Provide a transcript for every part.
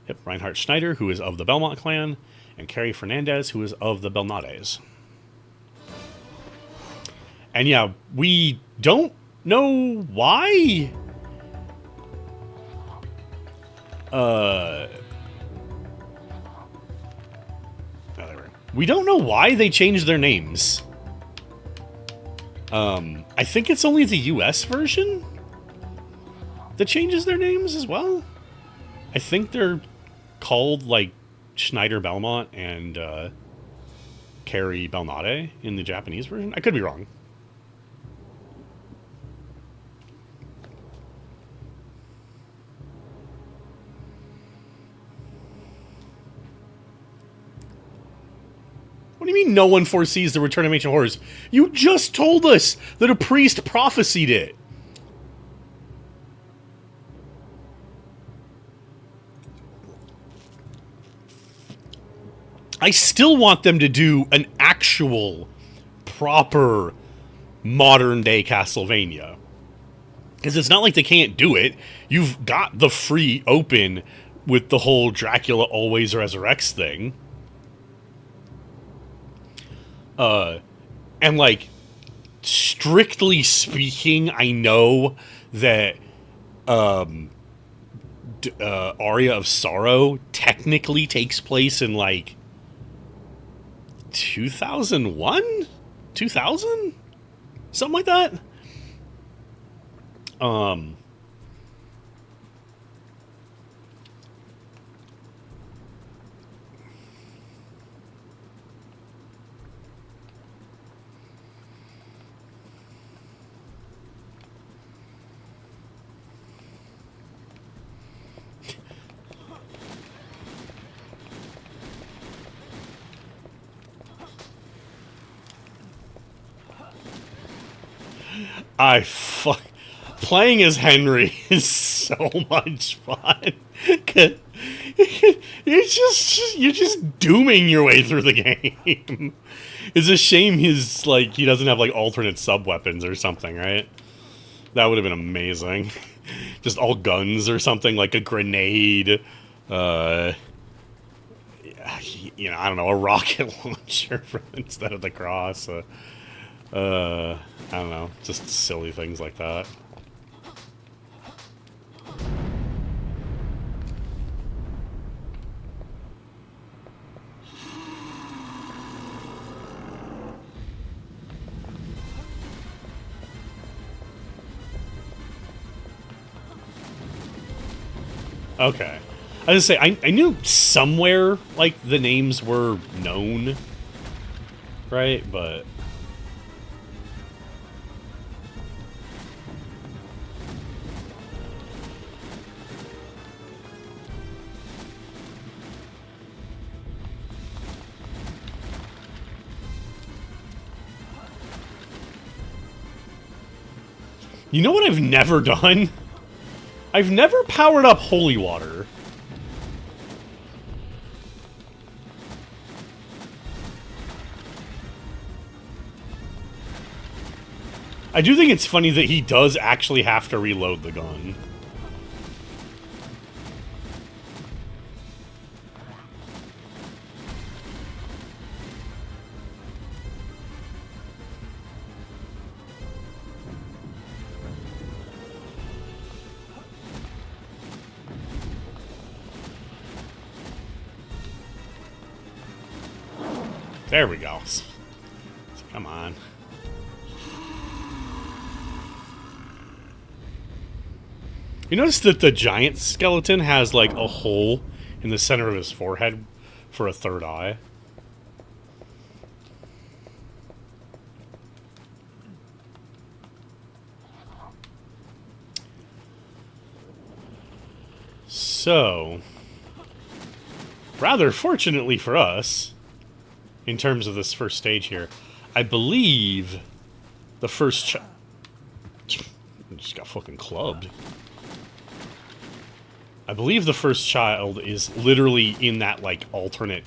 Yep, Reinhard Schneider, who is of the Belmont clan, and Carrie Fernandez, who is of the Belnades. And yeah, we don't know why. We don't know why they changed their names. I think it's only the US version that changes their names as well. I think they're called like Schneider Belmont and Carrie Belnade in the Japanese version. I could be wrong. What do you mean no one foresees the return of ancient horrors? You just told us that a priest prophesied it. I still want them to do an actual, proper, modern-day Castlevania. Because it's not like they can't do it. You've got the free open with the whole Dracula always resurrects thing. And like, strictly speaking, I know that Aria of Sorrow technically takes place in like 2001? 2000? Something like that. Playing as Henry is so much fun. You're just dooming your way through the game. It's a shame he doesn't have like alternate sub weapons or something, right? That would have been amazing. Just all guns or something, like a grenade, I don't know, a rocket launcher instead of the cross. I don't know, just silly things like that. Okay. I was gonna say, I knew somewhere, like, the names were known, right? But... You know what I've never done? I've never powered up holy water. I do think it's funny that he does actually have to reload the gun. There we go. Come on. You notice that the giant skeleton has, like, a hole in the center of his forehead for a third eye? So, rather fortunately for us, in terms of this first stage here, I believe the first just got fucking clubbed. I believe the first child is literally in that, like, alternate,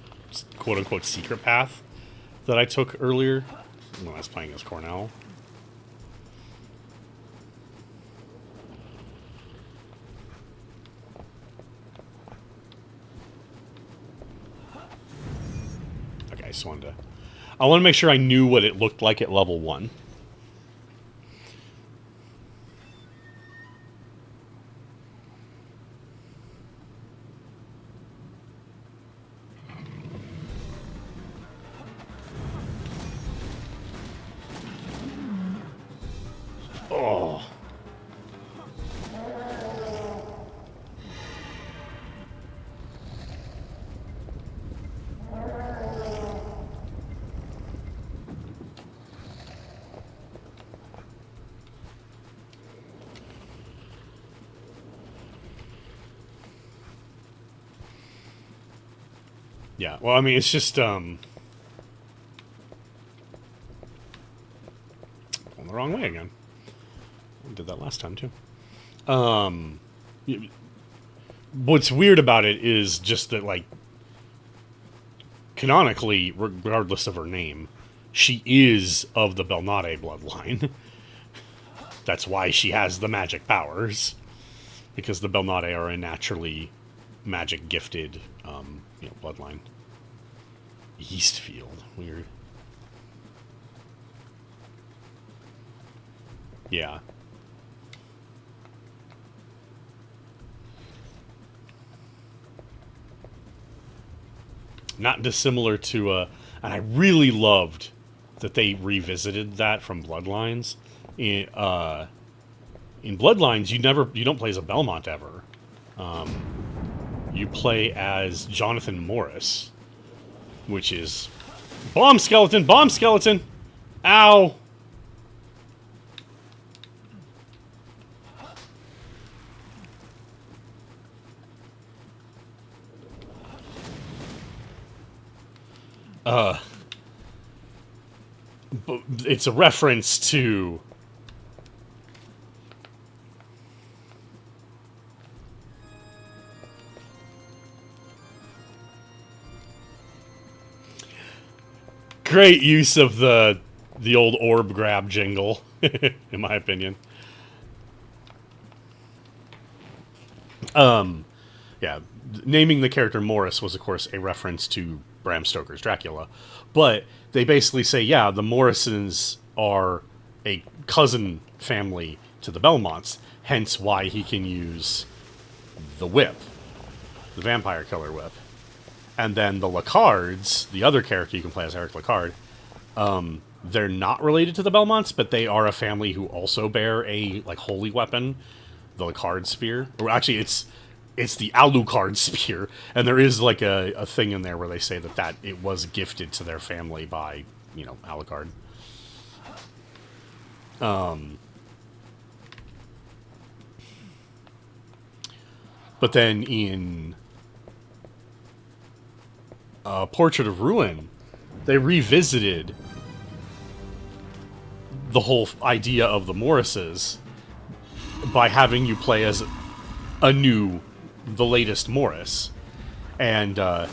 quote-unquote, secret path that I took earlier when I was playing as Cornell. nice. I want to make sure I knew what it looked like at level 1. Oh. Yeah, well, I mean, it's just, going the wrong way again. I did that last time, too. What's weird about it is just that, like, canonically, regardless of her name, she is of the Belnade bloodline. That's why she has the magic powers. Because the Belnade are a naturally magic-gifted, bloodline. Eastfield. Weird. Yeah. Not dissimilar to, and I really loved that they revisited that from Bloodlines. In Bloodlines, you don't play as a Belmont ever. You play as Jonathan Morris, which is bomb skeleton, bomb skeleton. Ow. But it's a reference to great use of the old orb grab jingle, in my opinion. Yeah, naming the character Morris was, of course, a reference to Bram Stoker's Dracula. But they basically say, yeah, the Morrisons are a cousin family to the Belmonts, hence why he can use the whip, the vampire killer whip. And then the Lacards, the other character you can play as Eric Lacard, they're not related to the Belmonts, but they are a family who also bear a, like, holy weapon, the Lacard spear. Or actually, it's the Alucard spear, and there is, like, a thing in there where they say that it was gifted to their family by, Alucard. But then in Portrait of Ruin, they revisited the whole idea of the Morrises by having you play as the latest Morris. And I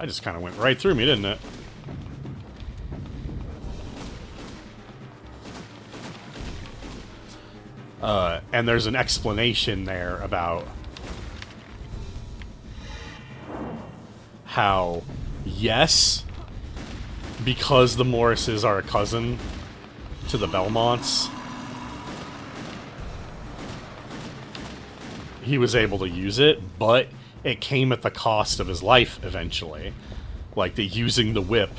just kind of went right through me, didn't it? And there's an explanation there about how, yes, because the Morrises are a cousin to the Belmonts, he was able to use it, but it came at the cost of his life eventually. Like, using the whip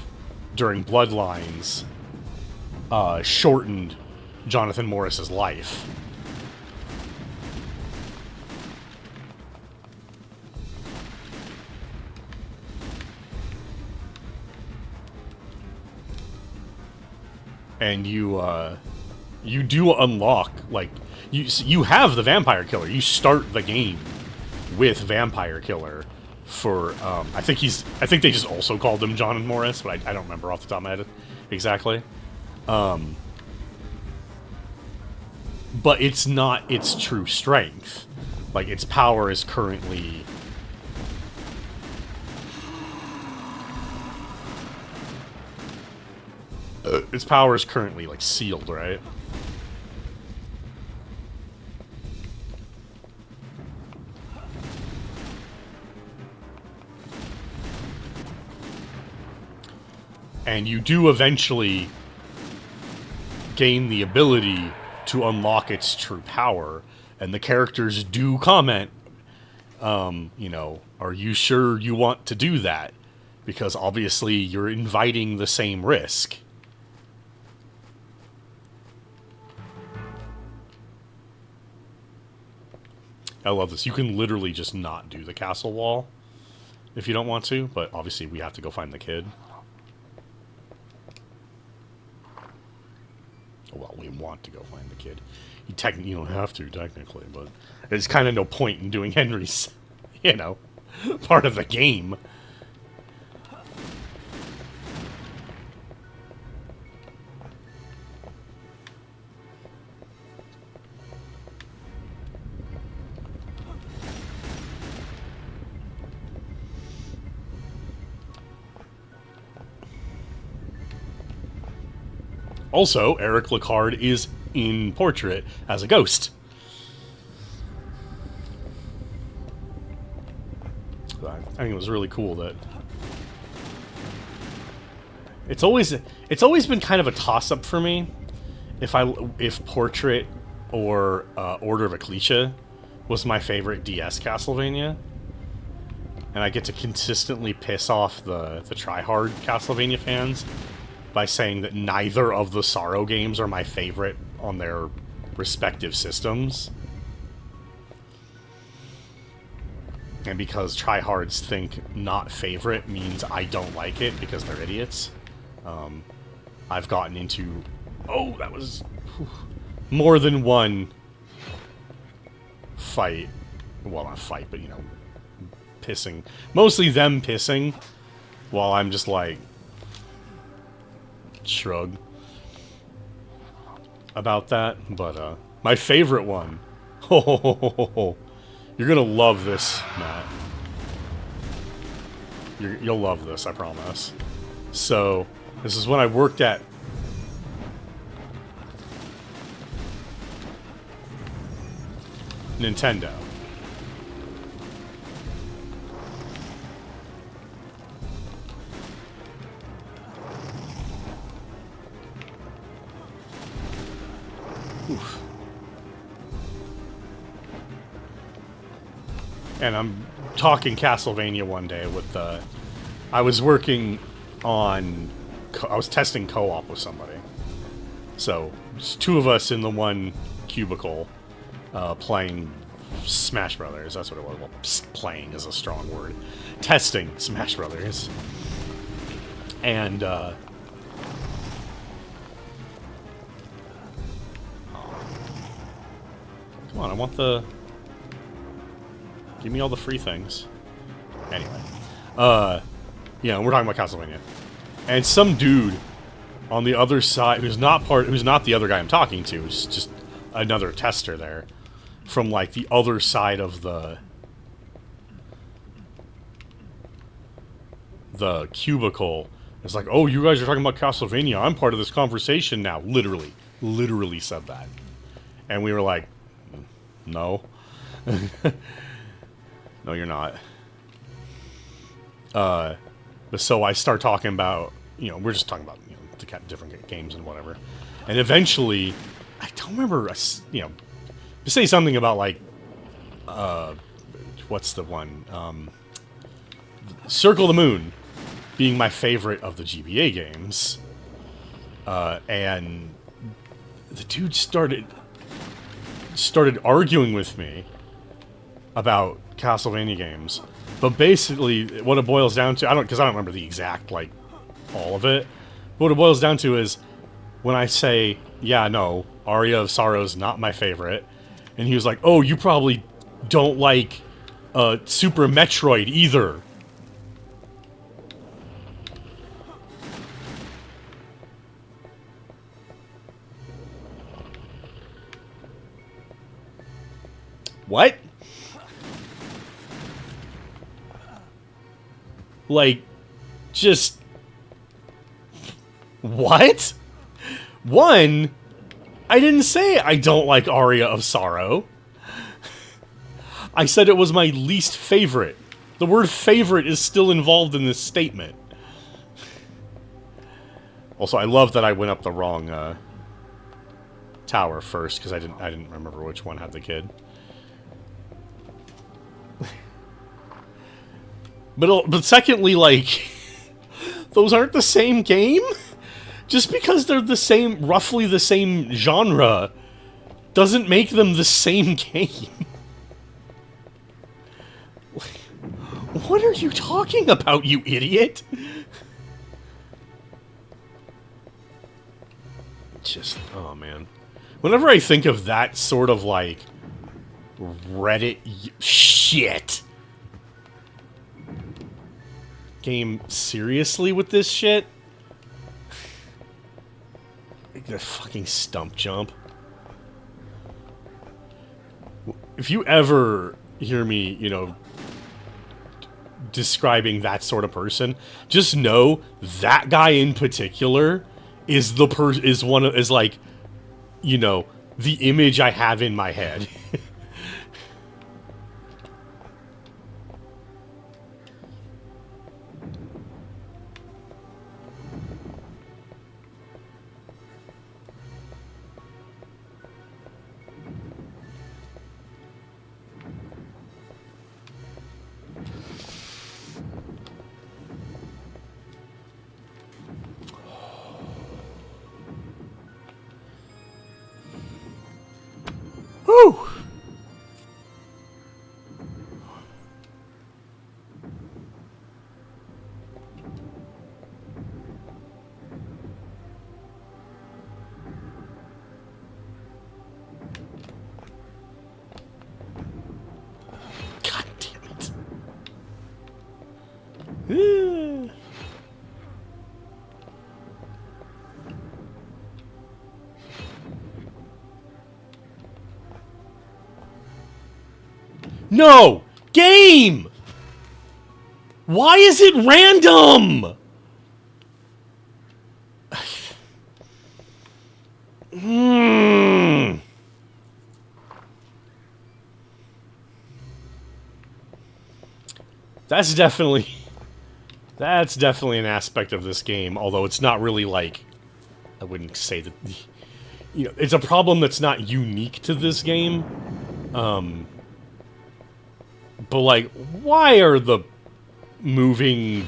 during Bloodlines shortened Jonathan Morris's life. And you do unlock, like, you have the Vampire Killer. You start the game with Vampire Killer for, I think they just also called him John Morris, but I don't remember off the top of my head exactly. But it's not its true strength. Like, its power is currently... its power is currently, like, sealed, right? And you do eventually gain the ability to unlock its true power, and the characters do comment, you know, are you sure you want to do that? Because obviously you're inviting the same risk. I love this. You can literally just not do the castle wall if you don't want to, but obviously we have to go find the kid. Well, we want to go find the kid. You don't have to, technically, but there's kind of no point in doing Henry's, you know, part of the game. Also, Eric Lecard is in Portrait as a ghost. I think it was really cool that it's always been kind of a toss-up for me if Portrait or Order of Ecclesia was my favorite DS Castlevania, and I get to consistently piss off the try-hard Castlevania fans by saying that neither of the Sorrow games are my favorite on their respective systems. And because tryhards think not favorite means I don't like it because they're idiots, I've gotten into... Oh, that was... more than one fight. Well, not fight, but, you know, pissing. Mostly them pissing, while I'm just like... shrug about that, but my favorite one. You're gonna love this, Matt. You'll love this, I promise. So, this is when I worked at Nintendo. Oof. And I'm talking Castlevania one day with the... I was working on... I was testing co-op with somebody. So, it's two of us in the one cubicle playing Smash Brothers. That's what it was. Well, playing is a strong word. Testing Smash Brothers. And, come on, I want the... Give me all the free things. Anyway. Yeah, we're talking about Castlevania. And some dude on the other side, who's not the other guy I'm talking to, who's just another tester there, from, like, the other side of the cubicle, is like, oh, you guys are talking about Castlevania, I'm part of this conversation now. Literally said that. And we were like, no. No, you're not. But so I start talking about, you know, we're just talking about, you know, the different games and whatever. And eventually, I don't remember, you know, to say something about, like, what's the one? Circle the Moon being my favorite of the GBA games. And the dude started arguing with me about Castlevania games, but basically what it boils down to, because I don't remember the exact, like, all of it, but what it boils down to is when I say, yeah, no, Aria of Sorrow's not my favorite, and he was like, oh, you probably don't like Super Metroid either. What? Like, just... What? One, I didn't say I don't like Aria of Sorrow. I said it was my least favorite. The word favorite is still involved in this statement. Also, I love that I went up the wrong tower first because I didn't remember which one had the kid. But secondly, like, those aren't the same game. Just because they're the same, roughly the same genre, doesn't make them the same game. What are you talking about, you idiot? Just, oh man. Whenever I think of that sort of, like, Reddit shit game seriously with this shit, like the fucking stump jump. If you ever hear me, you know, describing that sort of person, just know that guy in particular is is like, you know, the image I have in my head. Whew! God damn it. No! Game! Why is it random? That's definitely an aspect of this game, although it's not really like, I wouldn't say that, you know, it's a problem that's not unique to this game. But like, why are the moving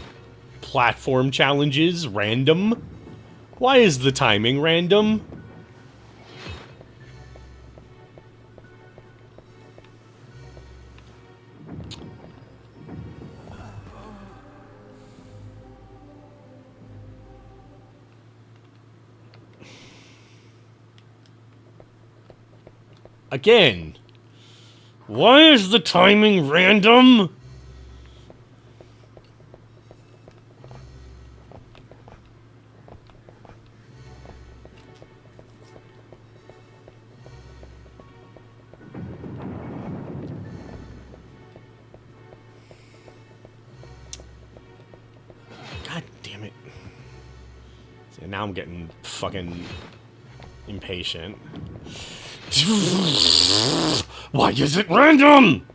platform challenges random? Why is the timing random? Again, why is the timing random? God damn it. See, now I'm getting fucking impatient. Why is it random?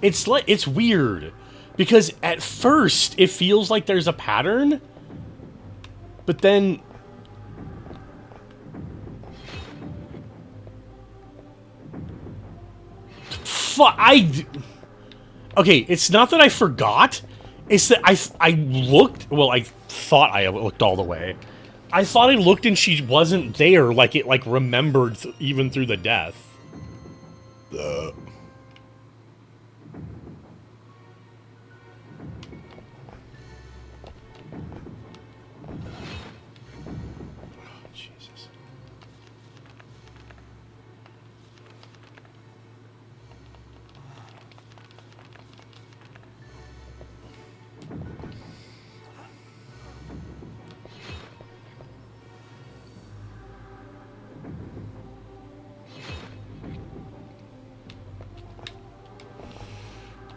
It's like, it's weird because at first it feels like there's a pattern, but then okay, it's not that I forgot, it's that I looked, well, I thought I looked all the way. I thought I looked and she wasn't there, like it like remembered even through the death. Jesus.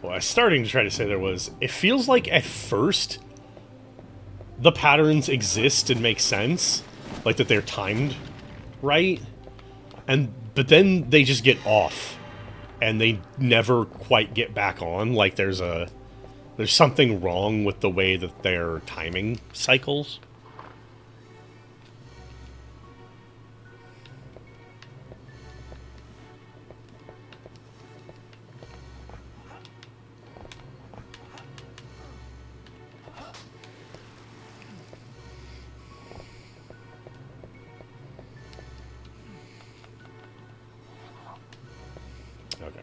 Well, I was starting to try to say there was... It feels like at first the patterns exist and make sense. Like that they're timed right. But then they just get off. And they never quite get back on. Like there's a There's something wrong with the way that their timing cycles. Okay.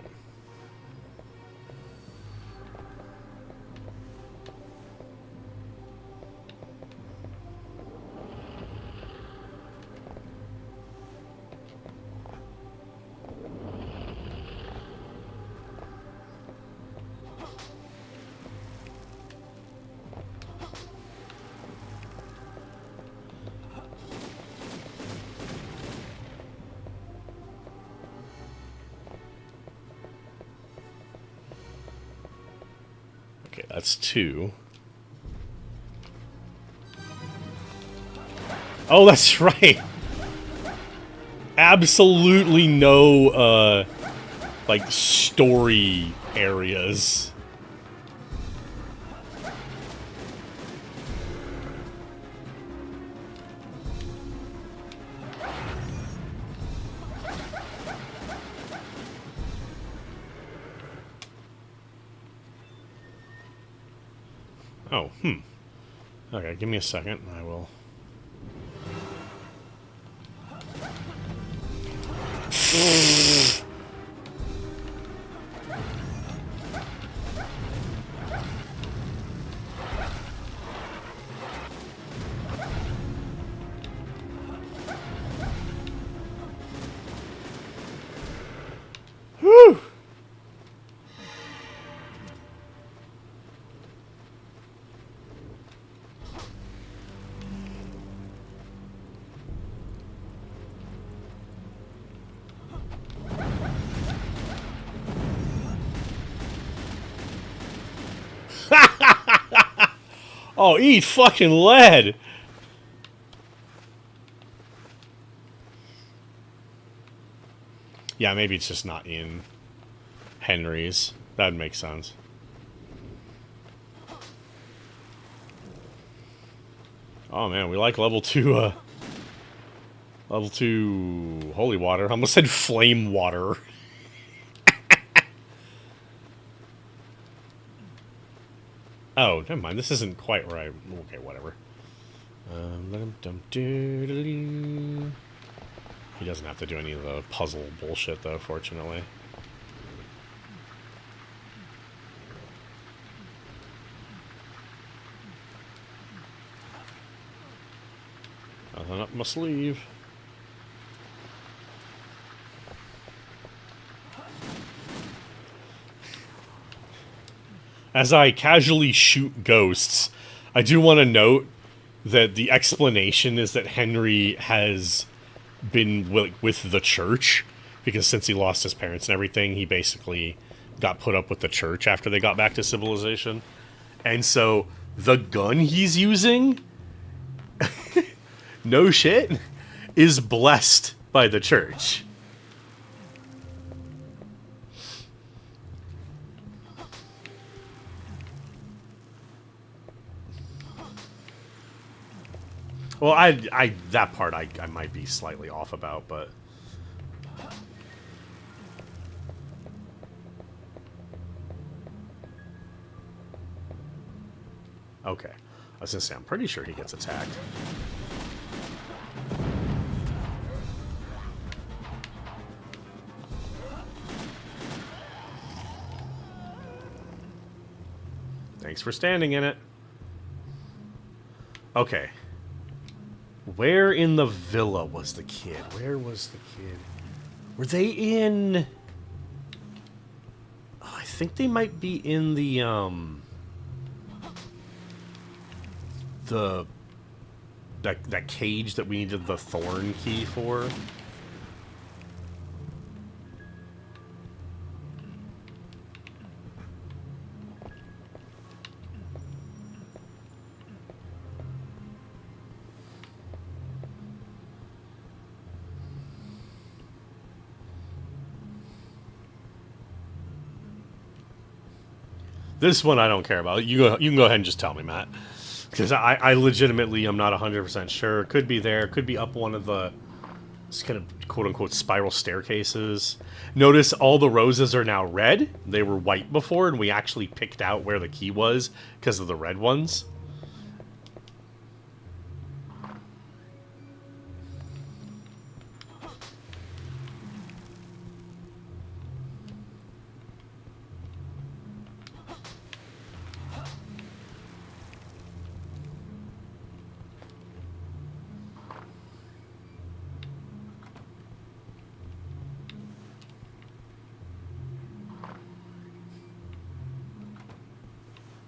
Okay, that's 2. Oh, that's right. Absolutely no, like, story areas. Oh, Okay, give me a second. I will... Whew! Oh, eat fucking lead! Yeah, maybe it's just not in Henry's. That'd make sense. Oh man, we like level 2, level 2 holy water. I almost said flame water. Oh, never mind. This isn't quite right. Okay, whatever. He doesn't have to do any of the puzzle bullshit, though, fortunately. Nothing up my sleeve. As I casually shoot ghosts, I do want to note that the explanation is that Henry has been with the church, because since he lost his parents and everything, he basically got put up with the church after they got back to civilization. And so the gun he's using, no shit, is blessed by the church. Well, that part I might be slightly off about, but... Okay. I was gonna say, I'm pretty sure he gets attacked. Thanks for standing in it. Okay. Where in the villa was the kid? Where was the kid? Were they in... Oh, I think they might be in that cage that we needed the thorn key for. This one I don't care about. You go. You can go ahead and just tell me, Matt, because I legitimately am not 100% sure. Could be there. Could be up one of the kind of quote unquote spiral staircases. Notice all the roses are now red. They were white before, and we actually picked out where the key was because of the red ones.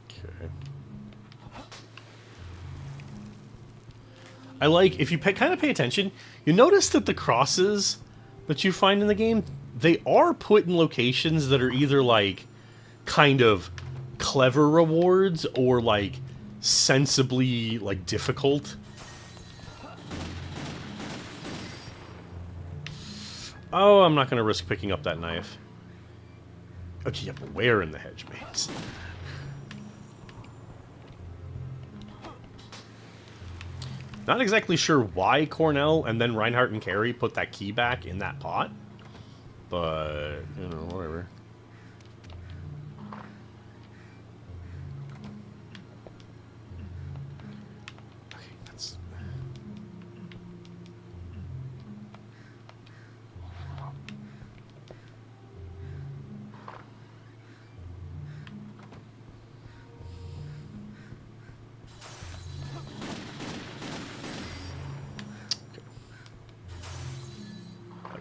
Okay. I like, if you kind of pay attention, you notice that the crosses that you find in the game, they are put in locations that are either like kind of clever rewards or like sensibly like difficult. Oh, I'm not going to risk picking up that knife. Okay, yeah, but where in the hedge maze? Not exactly sure why Cornell and then Reinhardt and Carey put that key back in that pot. But, you know, whatever. Okay, that's...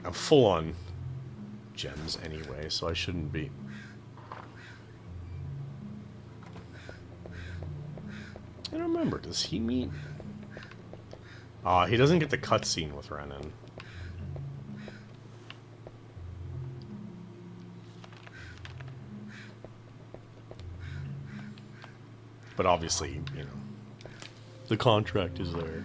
I'm full on gems anyway, so I shouldn't be. I don't remember. Does he meet? He doesn't get the cutscene with Renan. But obviously, you know, the contract is there.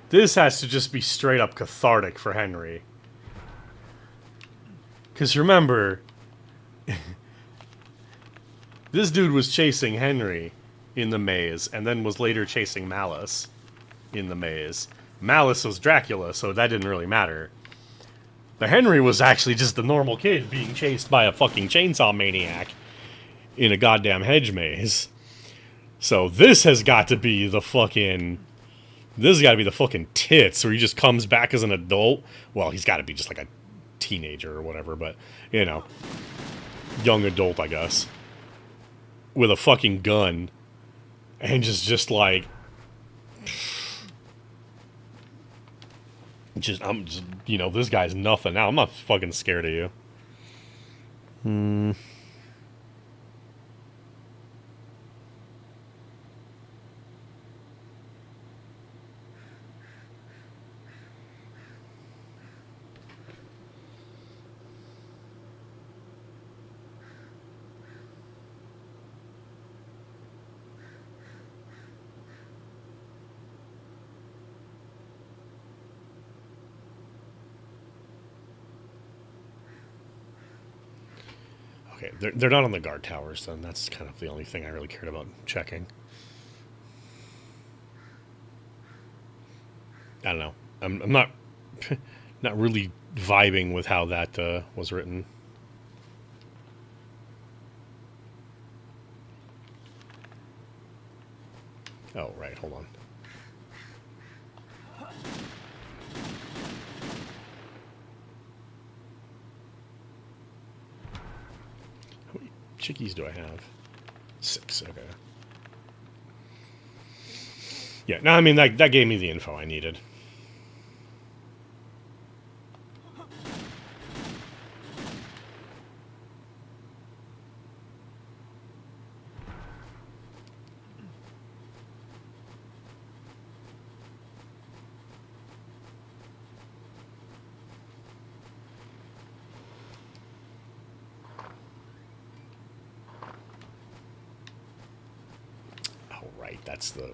This has to just be straight up cathartic for Henry. Because remember, this dude was chasing Henry in the maze, and then was later chasing Malice in the maze. Malice was Dracula, so that didn't really matter. But Henry was actually just a normal kid being chased by a fucking chainsaw maniac in a goddamn hedge maze. So this has got to be the fucking... This has got to be the fucking tits, where he just comes back as an adult. Well, he's got to be just like a teenager or whatever, but, you know. Young adult, I guess. With a fucking gun. And just like... I'm just, you know, this guy's nothing now. I'm not fucking scared of you. Okay, they're not on the guard towers, then. That's kind of the only thing I really cared about checking. I don't know. I'm not not really vibing with how that was written. Oh, right. Hold on. How many chickies do I have? 6. Okay. Yeah. No, I mean that gave me the info I needed. Oh, right, that's the...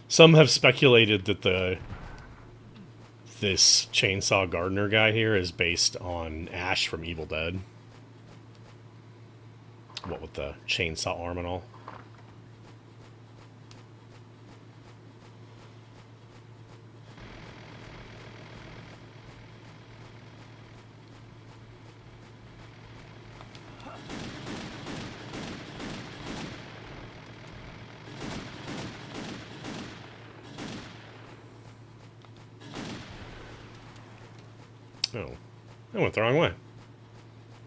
Some have speculated that this Chainsaw Gardener guy here is based on Ash from Evil Dead. What with the chainsaw arm and all. Oh, I went the wrong way.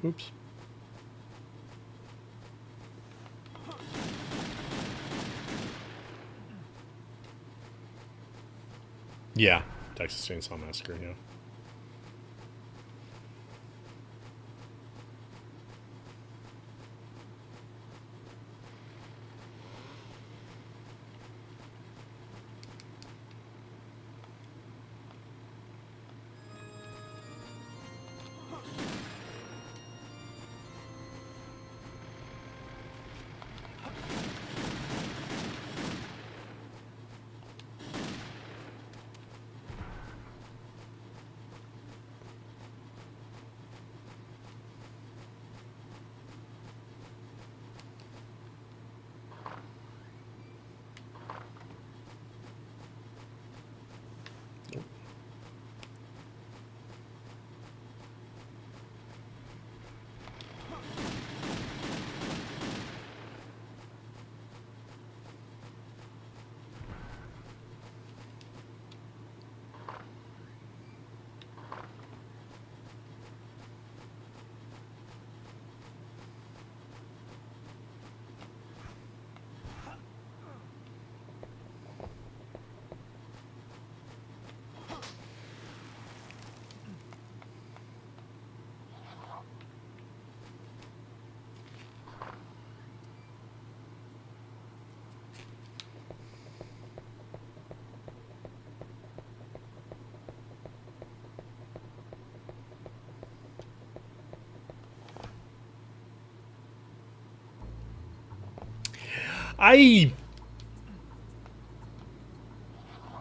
Oops. Yeah, Texas Chainsaw Massacre, yeah.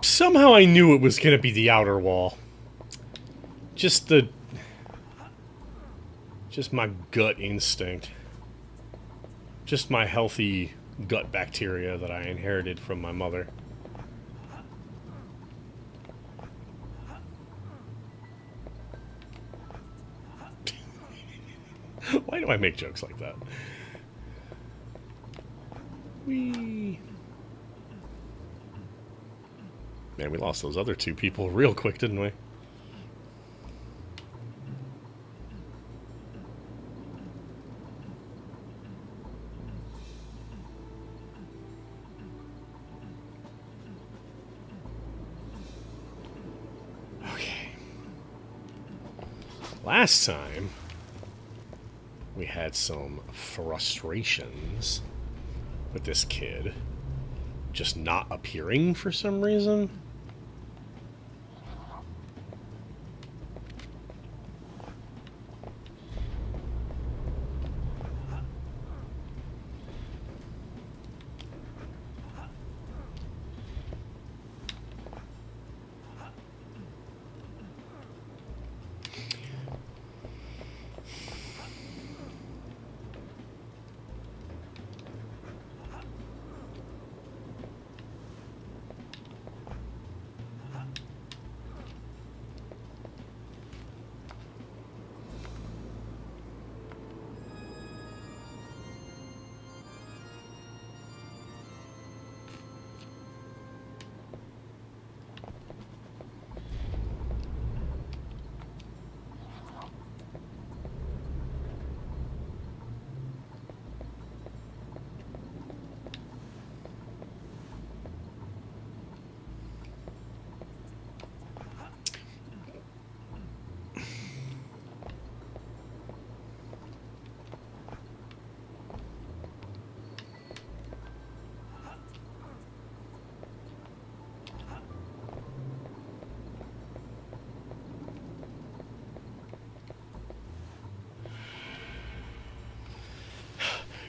Somehow I knew it was going to be the outer wall. Just my gut instinct. Just my healthy gut bacteria that I inherited from my mother. Why do I make jokes like that? Whee. Man, we lost those other two people real quick, didn't we? Okay. Last time, we had some frustrations with this kid just not appearing for some reason.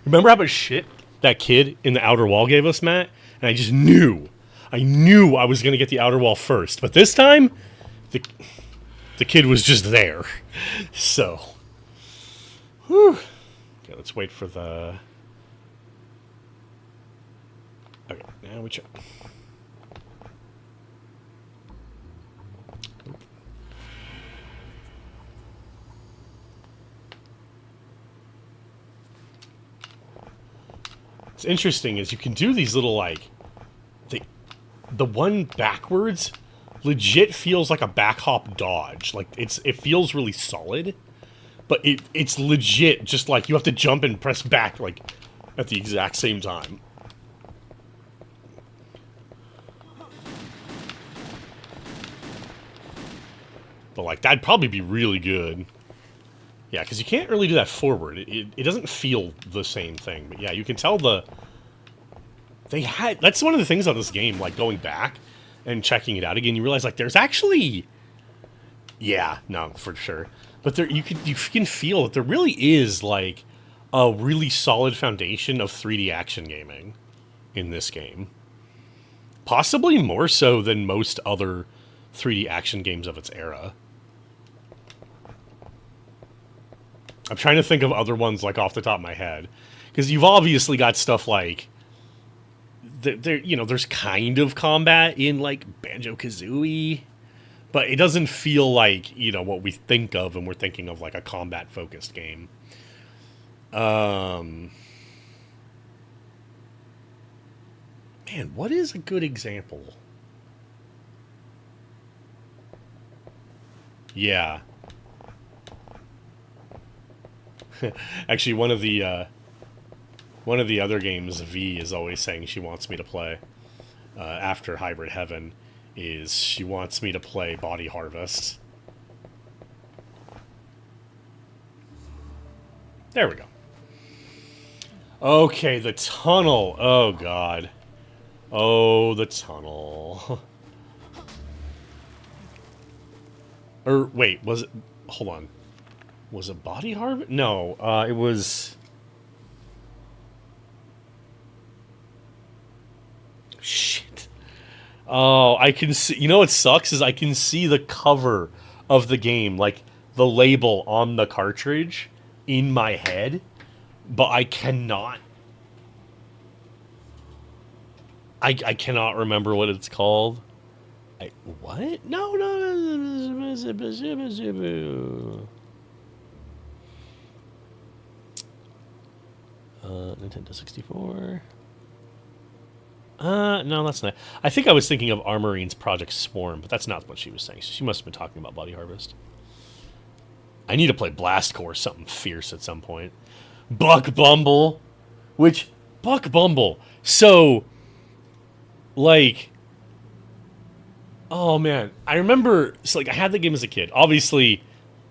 Remember how much shit that kid in the outer wall gave us, Matt? And I just knew. I knew I was going to get the outer wall first. But this time, the kid was just there. So. Whew. Okay, let's wait for the... Okay, now we check. What's interesting is you can do these little, like... The one backwards legit feels like a back hop dodge. Like, it feels really solid. But it's legit just like you have to jump and press back, like, at the exact same time. But, like, that'd probably be really good. Yeah, because you can't really do that forward. It doesn't feel the same thing. But, yeah, you can tell they had... That's one of the things on this game, like, going back and checking it out again, you realize, like, there's actually... Yeah, no, for sure. But there, you can feel that there really is, like, a really solid foundation of 3D action gaming in this game. Possibly more so than most other 3D action games of its era. I'm trying to think of other ones, like, off the top of my head. Because you've obviously got stuff like... there's kind of combat in, like, Banjo-Kazooie... But it doesn't feel like, what we think of when we're thinking of, like, a combat-focused game. Man, what is a good example? Yeah. Actually, one of the other games, V, is always saying she wants me to play after Hybrid Heaven. Is she wants me to play Body Harvest. There we go. Okay, the tunnel. Oh, God. Oh, the tunnel. Or, wait, was it... Hold on. Was it Body Harvest? No, it was... Shit. Oh, I can see... You know what sucks is I can see the cover of the game, like, the label on the cartridge in my head, but I cannot... I cannot remember what it's called. What? No. Nintendo 64... no, that's not... I think I was thinking of Armorine's Project Swarm, but that's not what she was saying. She must have been talking about Body Harvest. I need to play Blast Core something fierce at some point. Buck Bumble! Which, Buck Bumble! So, like... Oh, man. I remember... So, like, I had the game as a kid. Obviously,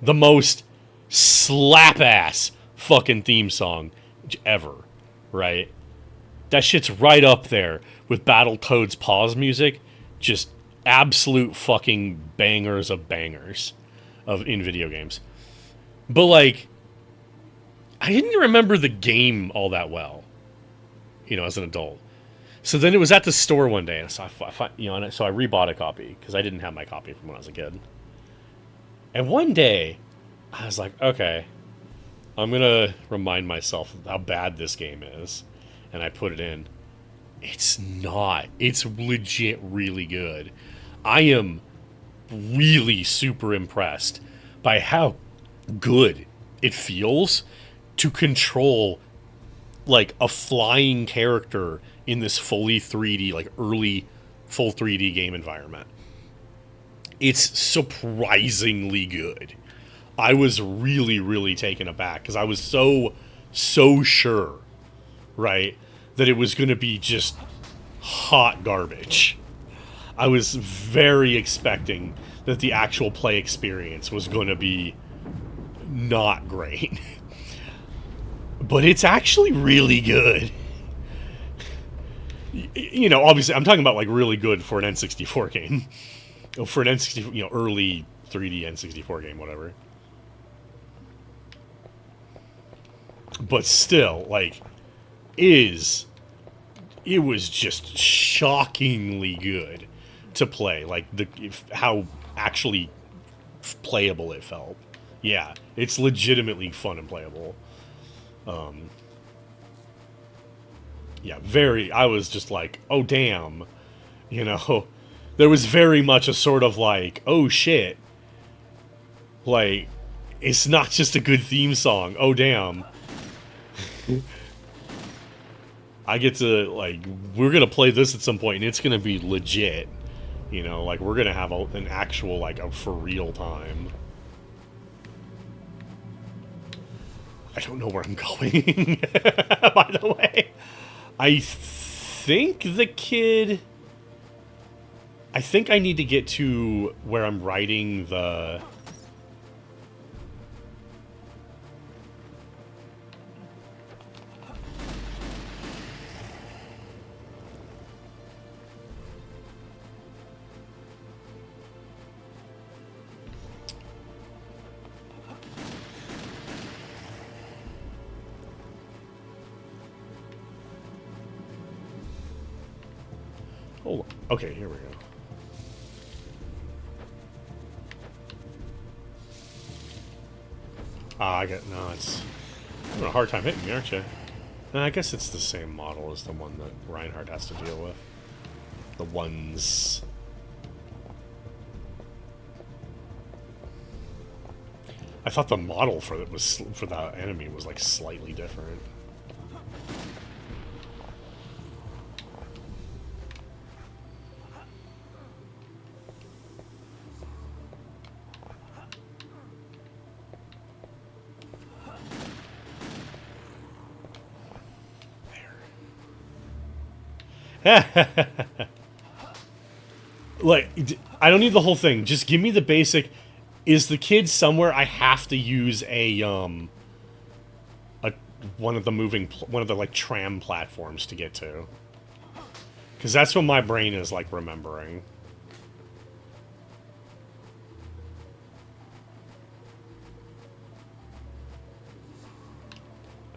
the most slap-ass fucking theme song ever, right? That shit's right up there with Battletoads pause music. Just absolute fucking bangers of bangers in video games. But, like, I didn't remember the game all that well, as an adult. So then it was at the store one day, and so so I rebought a copy because I didn't have my copy from when I was a kid. And one day, I was like, okay, I'm gonna remind myself how bad this game is. And I put it in. It's not. It's legit really good. I am really super impressed by how good it feels to control, like, a flying character in this fully 3D, like, early full 3D game environment. It's surprisingly good. I was really, really taken aback because I was so sure, right, that it was going to be just hot garbage. I was very expecting that the actual play experience was going to be not great. But it's actually really good. Obviously, I'm talking about, like, really good for an N64 game. For an N64, early 3D N64 game, whatever. But still, like... is, it was just shockingly good to play. Like, how actually playable it felt. Yeah, it's legitimately fun and playable. Yeah, I was just like, oh damn, you know, there was very much a sort of like, oh shit, like, it's not just a good theme song, oh damn. I get to, like, we're gonna play this at some point and it's gonna be legit, you know, like, we're gonna have an actual, like, a for real time. I don't know where I'm going, by the way. I think the kid... I think I need to get to where I'm writing the... Hold on. Okay, here we go. I get... No, it's... You're having a hard time hitting me, aren't you? I guess it's the same model as the one that Reinhardt has to deal with. The ones... I thought the model for the enemy was, like, slightly different. Like, I don't need the whole thing. Just give me the basic. Is the kid somewhere I have to use one of the like tram platforms to get to? Because that's what my brain is like remembering.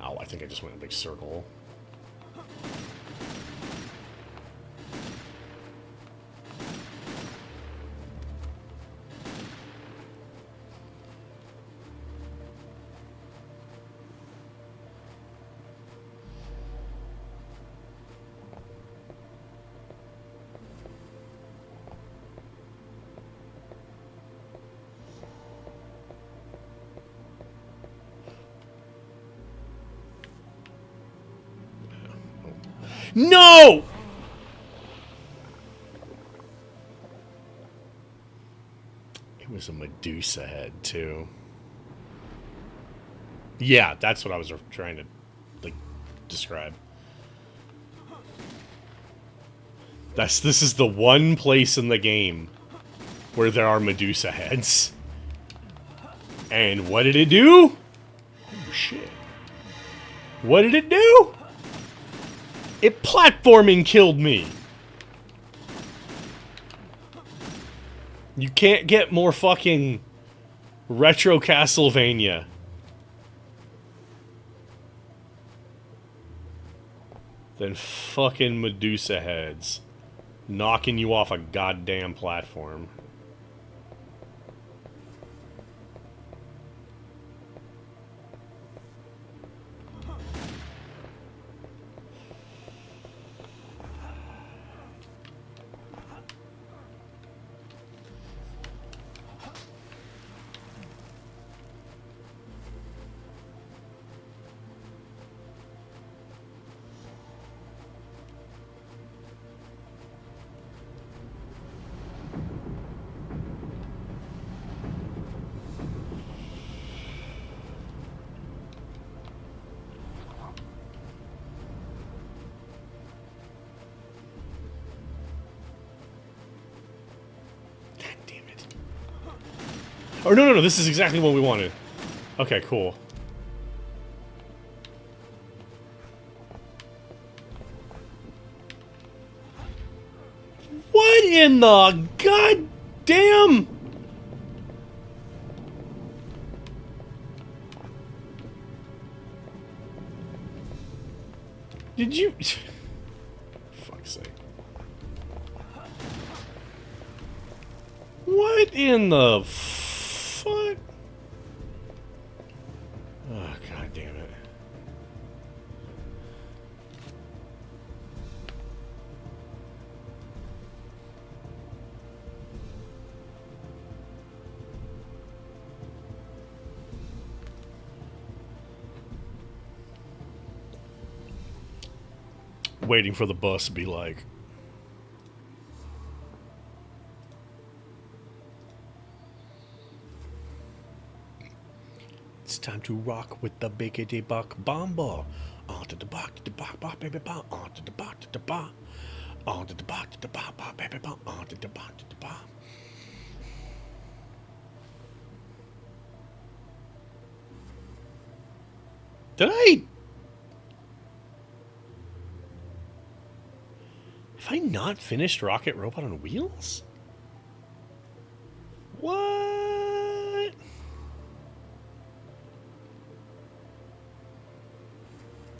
Oh, I think I just went in a big circle. No! It was a Medusa head, too. Yeah, that's what I was trying to, like, describe. This is the one place in the game where there are Medusa heads. And what did it do? Oh, shit. What did it do? It platforming killed me. You can't get more fucking retro Castlevania. Than fucking Medusa heads knocking you off a goddamn platform. Oh, no, this is exactly what we wanted. Okay, cool. What in the goddamn... Did you... Fuck's sake. What in the fuck? Oh, god damn it. Waiting for the bus to be like... It's time to rock with the biggity buck bomber. Onto the buck, to the buck, buck, baby, buck. Onto the buck, to the buck. Onto the buck, to the buck, buck, baby, buck. Onto the buck, to the buck. Did I... Have I not finished Rocket Robot on Wheels? What?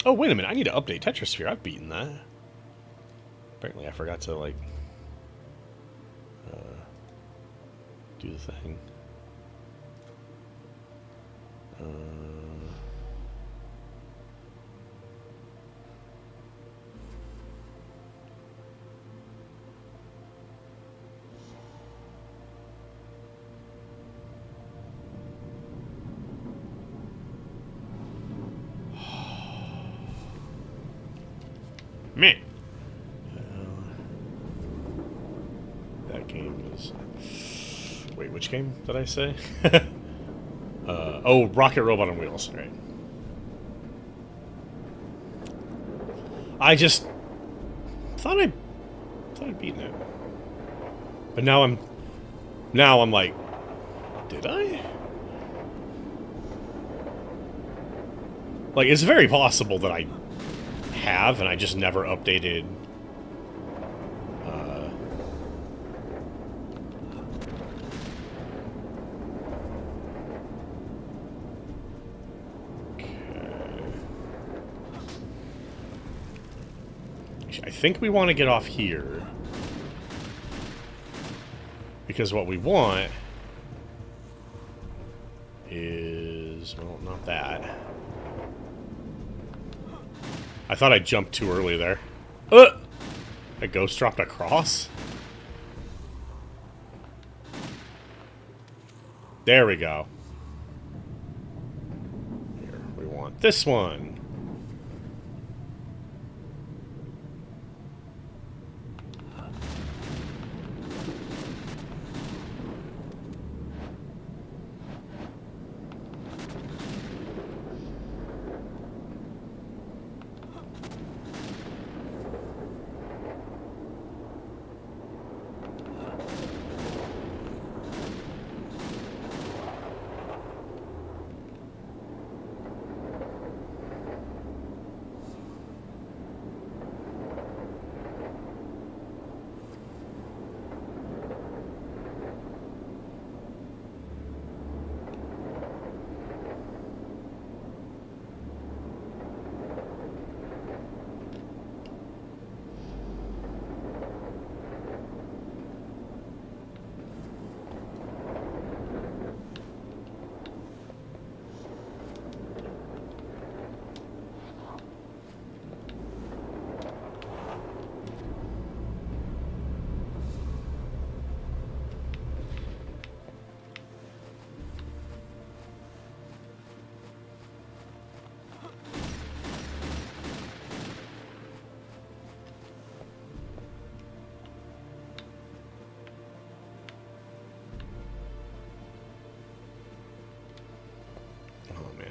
Oh, wait a minute. I need to update Tetrasphere. I've beaten that. Apparently I forgot to, like, do the thing. Man. That game is... Wait, which game did I say? Oh, Rocket Robot on Wheels, right. I just... thought I'd beaten it. But now I'm like... Did I? Like, it's very possible that I have, and I just never updated. Okay. I think we want to get off here. Because what we want is... well, not that. I thought I jumped too early there. A ghost dropped across? There we go. Here, we want this one.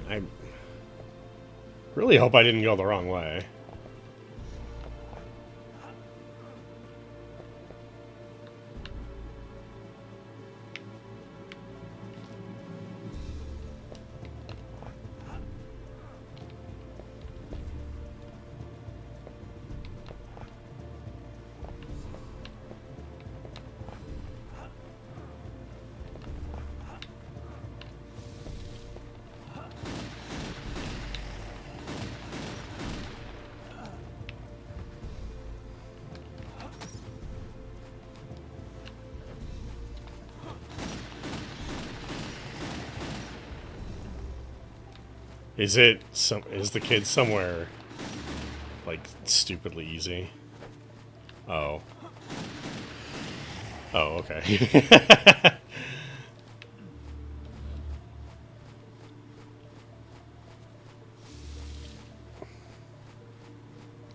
I really hope I didn't go the wrong way. Is it some? Is the kid somewhere like stupidly easy? Oh. Oh, okay.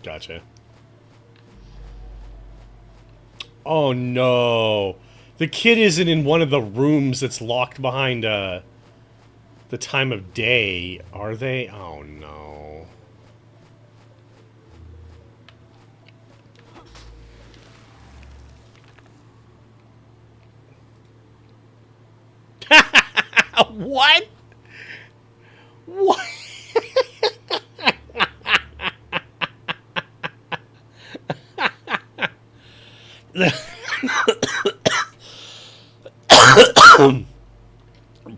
Gotcha. Oh no. The kid isn't in one of the rooms that's locked behind the time of day, are they? Oh no. What? What?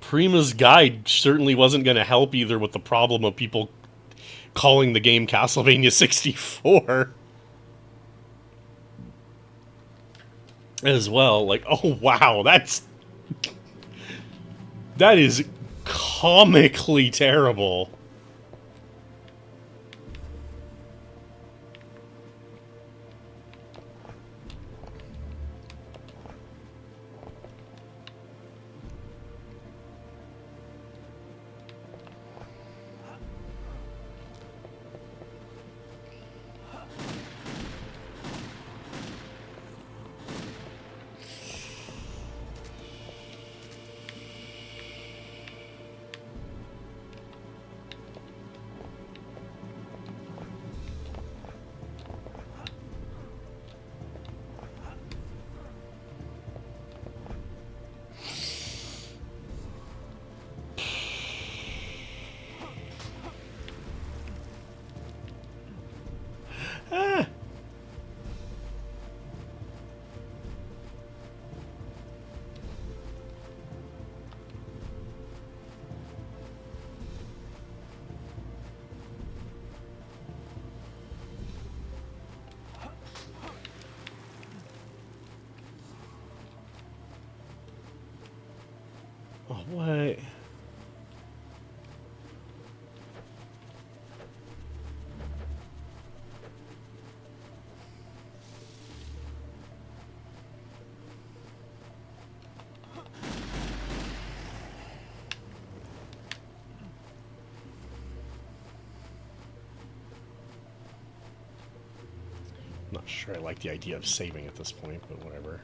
Prima's guide certainly wasn't going to help either with the problem of people calling the game Castlevania 64 as well. Like, oh wow, that is comically terrible. Ah. Oh, what? Not sure I like the idea of saving at this point, but whatever.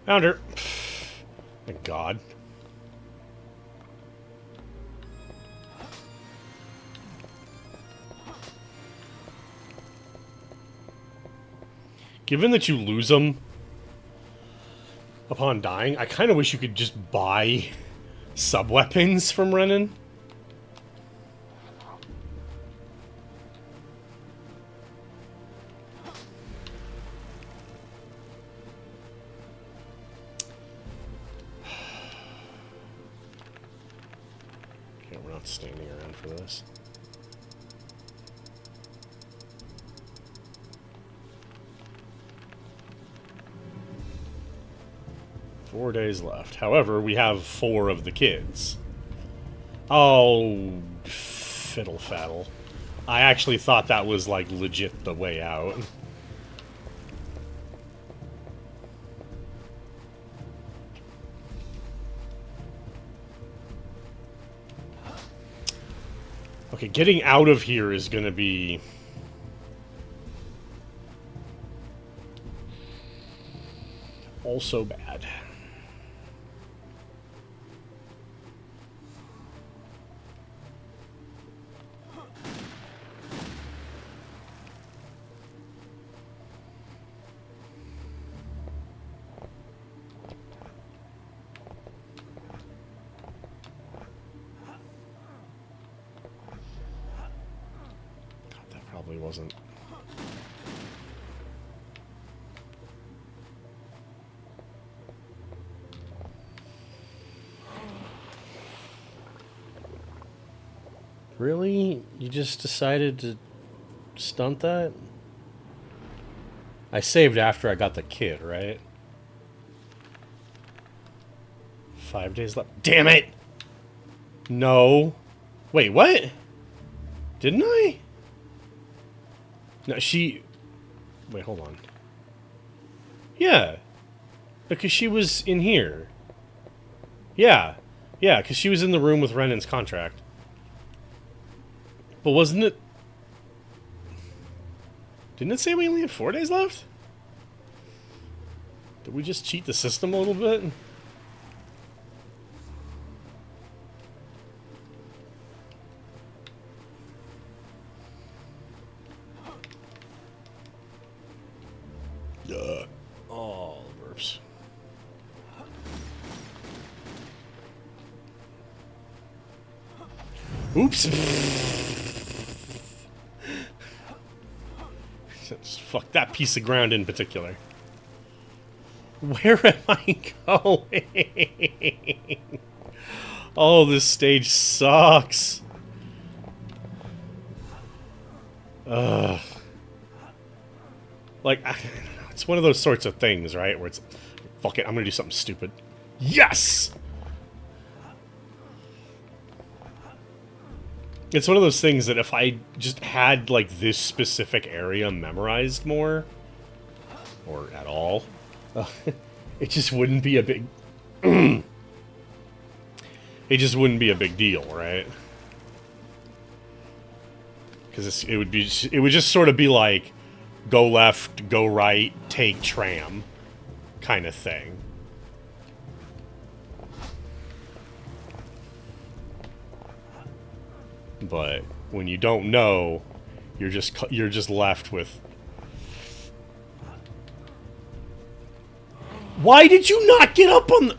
Found her. Thank God. Given that you lose them upon dying, I kind of wish you could just buy sub-weapons from Renan. Okay, we're not standing around for this. Four days left. However, we have 4 of the kids. Oh, fiddle faddle. I actually thought that was, like, legit the way out. Okay, getting out of here is gonna be... also bad. wasn't. Really? You just decided to stunt that? I saved after I got the kid, right? 5 days left. Damn it! No. Wait, what? Didn't I? No, she... Wait, hold on. Yeah. Because she was in here. Yeah. Yeah, because she was in the room with Renan's contract. But wasn't it... Didn't it say we only had 4 days left? Did we just cheat the system a little bit? Oh, burps. Oops. Just fuck that piece of ground in particular. Where am I going? Oh, this stage sucks. Ugh. Like, it's one of those sorts of things, right? Where it's, fuck it, I'm gonna do something stupid. Yes! It's one of those things that if I just had, like, this specific area memorized more, or at all, it just wouldn't be a big... it just wouldn't be a big deal, right? Because it would just sort of be like, go left, go right, take tram, kind of thing. But when you don't know, you're just left with. Why did you not get up on the?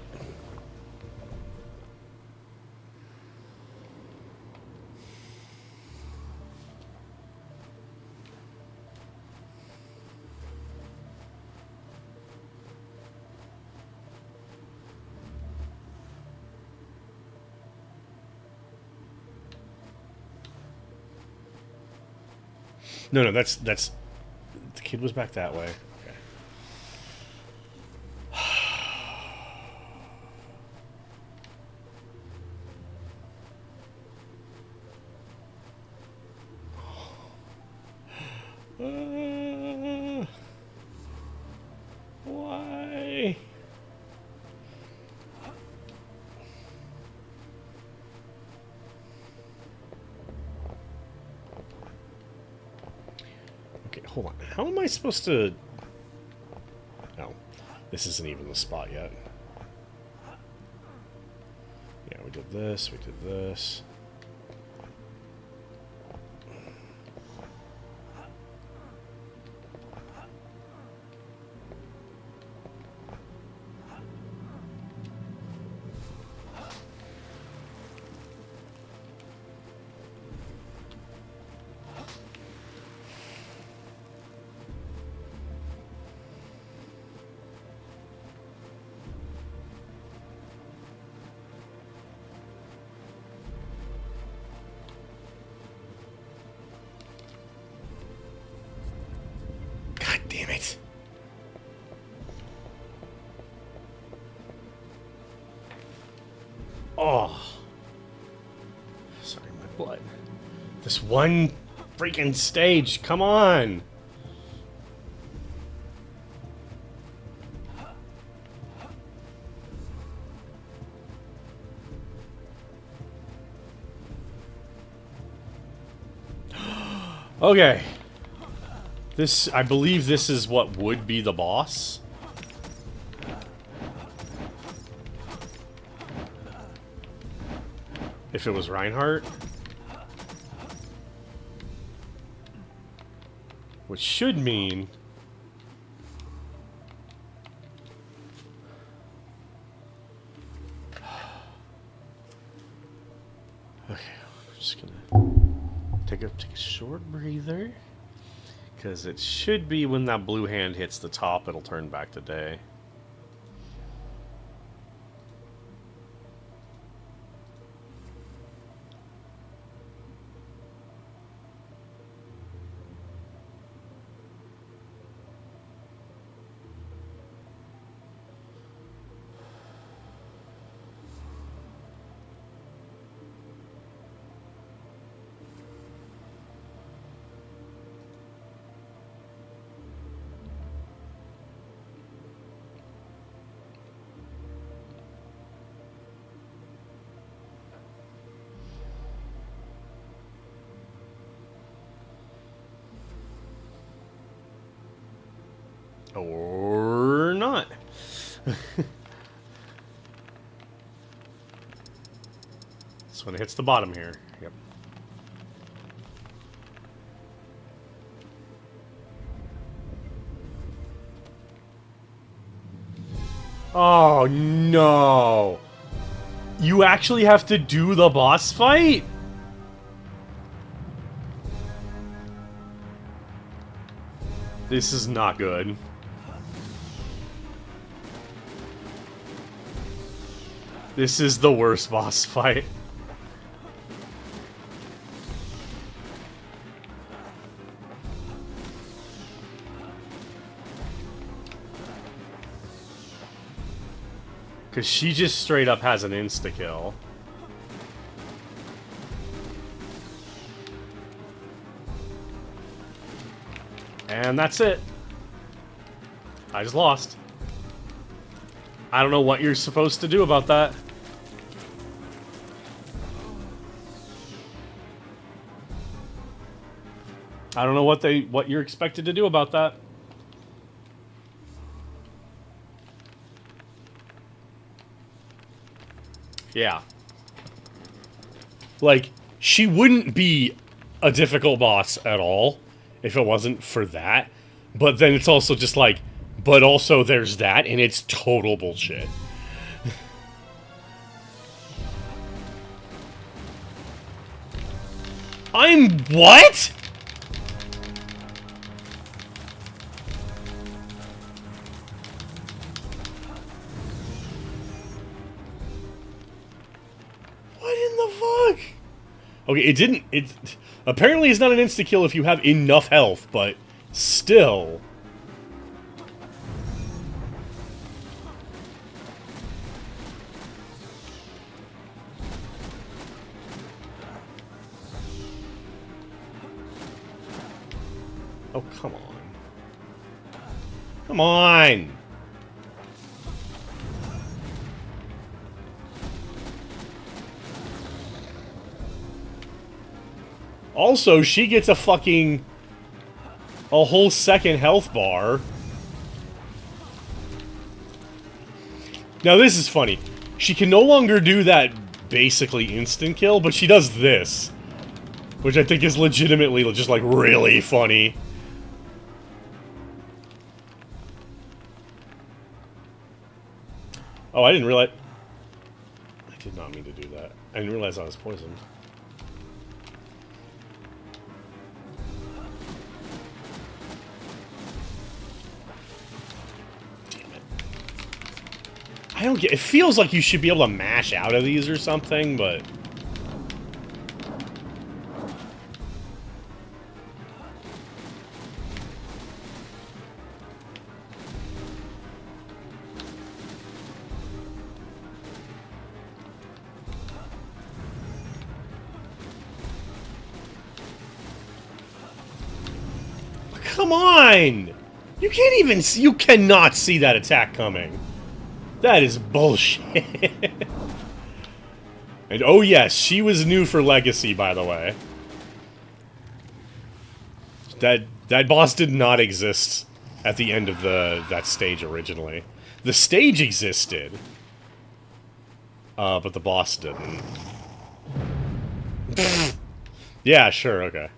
No, that's the kid was back that way. Okay. Why? Okay, hold on. How am I supposed to... No, this isn't even the spot yet. Yeah, we did this, we did this. Damn it. Oh. Sorry, my blood. This one freaking stage, come on. Okay. This, I believe this is what would be the boss. If it was Reinhardt. Which should mean... Okay, I'm just gonna take a short breather. Because it should be when that blue hand hits the top, it'll turn back to day. Or not. This one hits the bottom here. Yep. Oh, no. You actually have to do the boss fight? This is not good. This is the worst boss fight. Because she just straight up has an insta-kill. And that's it. I just lost. I don't know what you're supposed to do about that. I don't know what you're expected to do about that. Yeah. Like, she wouldn't be a difficult boss at all if it wasn't for that. But then it's also just like, but also there's that, and it's total bullshit. I'm what? What in the fuck? Okay, it apparently it's not an insta-kill if you have enough health, but still. Oh, come on. Come on! Also, she gets a whole second health bar. Now this is funny. She can no longer do that basically instant kill, but she does this. Which I think is legitimately just like really funny. Oh, I didn't realize... I did not mean to do that. I didn't realize I was poisoned. Damn it. I don't get... It feels like you should be able to mash out of these or something, but... Come on! You can't even see, you cannot see that attack coming. That is bullshit. And oh yes, she was new for Legacy, by the way. That boss did not exist at the end of that stage originally. The stage existed. But the boss didn't. Yeah, sure, okay.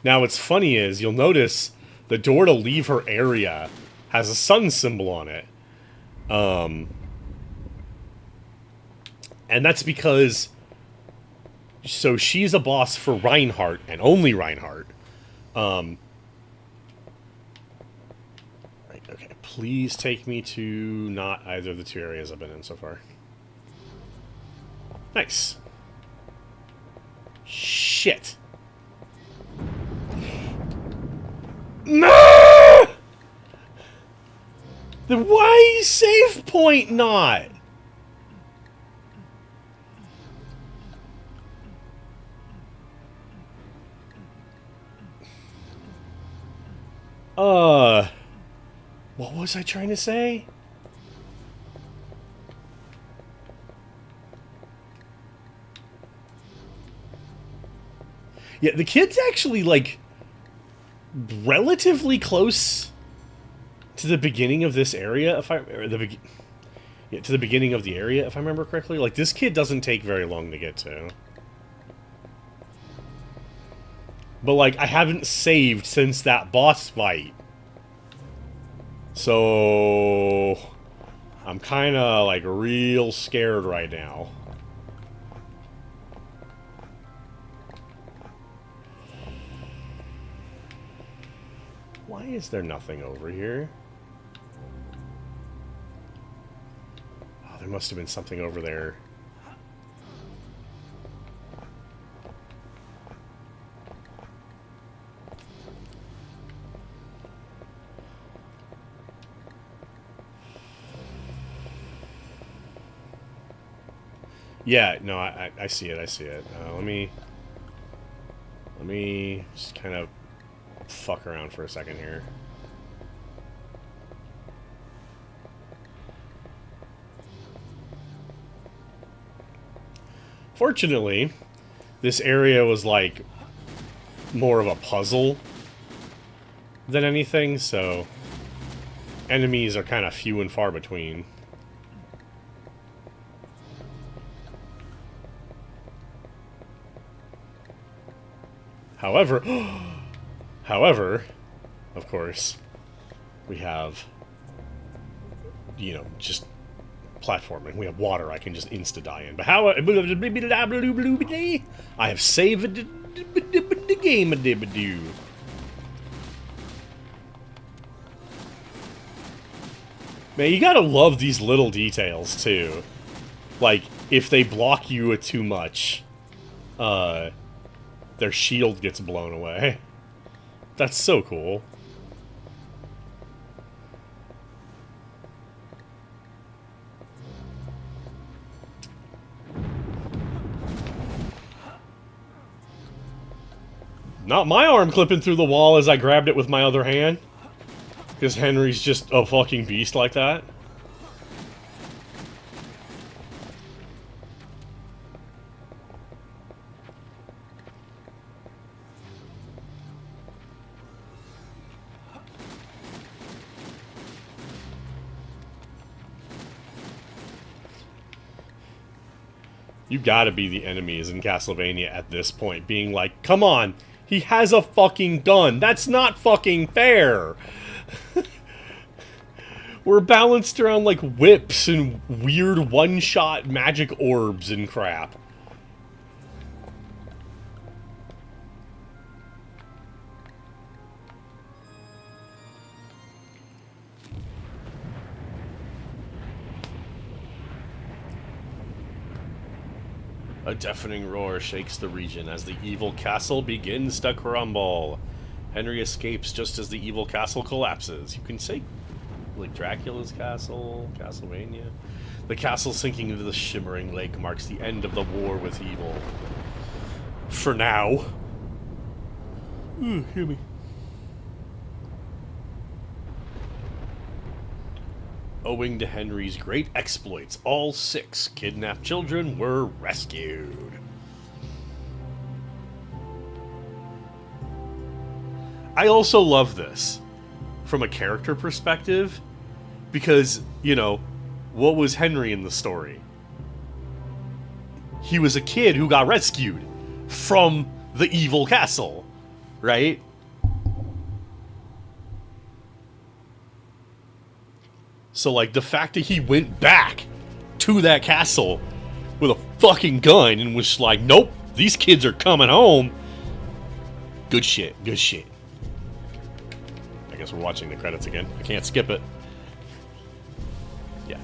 Now, what's funny is, you'll notice the door to leave her area has a sun symbol on it. And that's because So she's a boss for Reinhardt, and only Reinhardt. Right, okay, please take me to not either of the two areas I've been in so far. Nice. Shit. No! Then why save point not? What was I trying to say? Yeah, the kid's actually, like, relatively close to the beginning of this area, if I... yeah, to the beginning of the area, if I remember correctly. Like, this kid doesn't take very long to get to. But, like, I haven't saved since that boss fight. So... I'm kinda, like, real scared right now. Why is there nothing over here? Oh, there must have been something over there. Yeah, no, I see it, I see it. Let me just kind of fuck around for a second here. Fortunately, this area was like more of a puzzle than anything, so enemies are kind of few and far between. However, of course, we have, you know, just platforming. We have water I can just insta-die in. But how... I have saved the game. Man, you gotta love these little details, too. Like, if they block you with too much, their shield gets blown away. That's so cool. Not my arm clipping through the wall as I grabbed it with my other hand. Because Henry's just a fucking beast like that. You gotta be the enemies in Castlevania at this point, being like, come on, he has a fucking gun. That's not fucking fair. We're balanced around like whips and weird one-shot magic orbs and crap. A deafening roar shakes the region as the evil castle begins to crumble. Henry escapes just as the evil castle collapses. You can say, like, Dracula's castle, Castlevania. The castle sinking into the shimmering lake marks the end of the war with evil. For now. Ooh, hear me. Owing to Henry's great exploits, all 6 kidnapped children were rescued. I also love this from a character perspective because, you know, what was Henry in the story? He was a kid who got rescued from the evil castle, right? So, like, the fact that he went back to that castle with a fucking gun and was like, nope, These kids are coming home. Good shit. Good shit. I guess we're watching the credits again. I can't skip it. Yeah.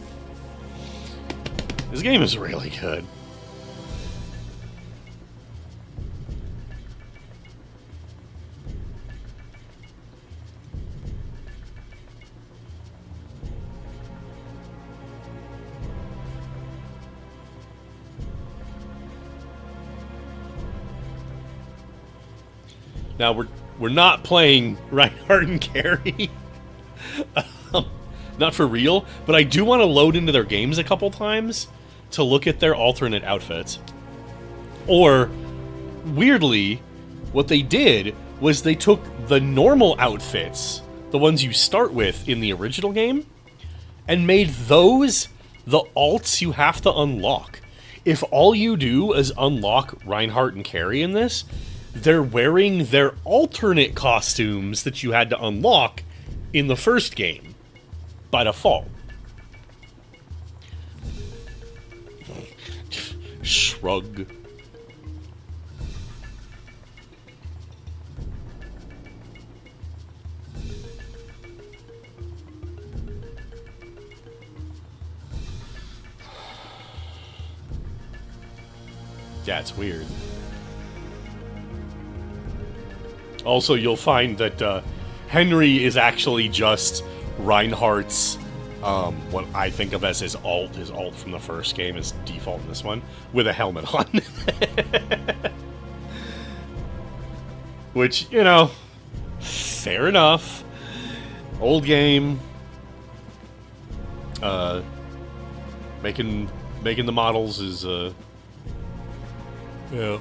This game is really good. Now we're not playing Reinhardt and Carrie. Not for real, but I do want to load into their games a couple times to look at their alternate outfits. Or, weirdly, what they did was they took the normal outfits, the ones you start with in the original game, and made those the alts you have to unlock. If all you do is unlock Reinhardt and Carrie in this, they're wearing their alternate costumes that you had to unlock in the first game by default. Shrug. Yeah, it's weird. Also, you'll find that Henry is actually just Reinhardt's, what I think of as his alt. His alt from the first game is default in this one, with a helmet on. Which, you know, fair enough. Old game. Making the models is, yeah.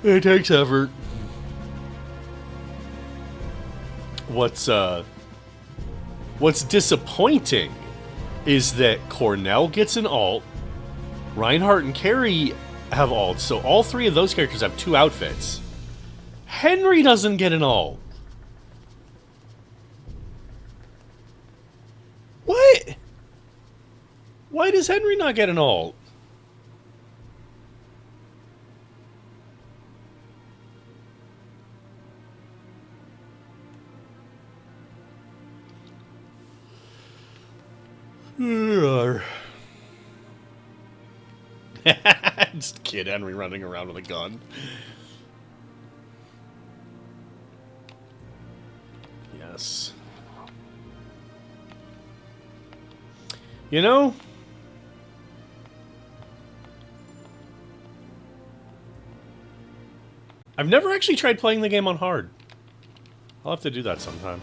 It takes effort. What's disappointing is that Cornell gets an alt, Reinhardt and Carrie have alts, so all three of those characters have two outfits. Henry doesn't get an alt. What? Why does Henry not get an alt? Just Kid Henry running around with a gun. Yes. You know, I've never actually tried playing the game on hard. I'll have to do that sometime.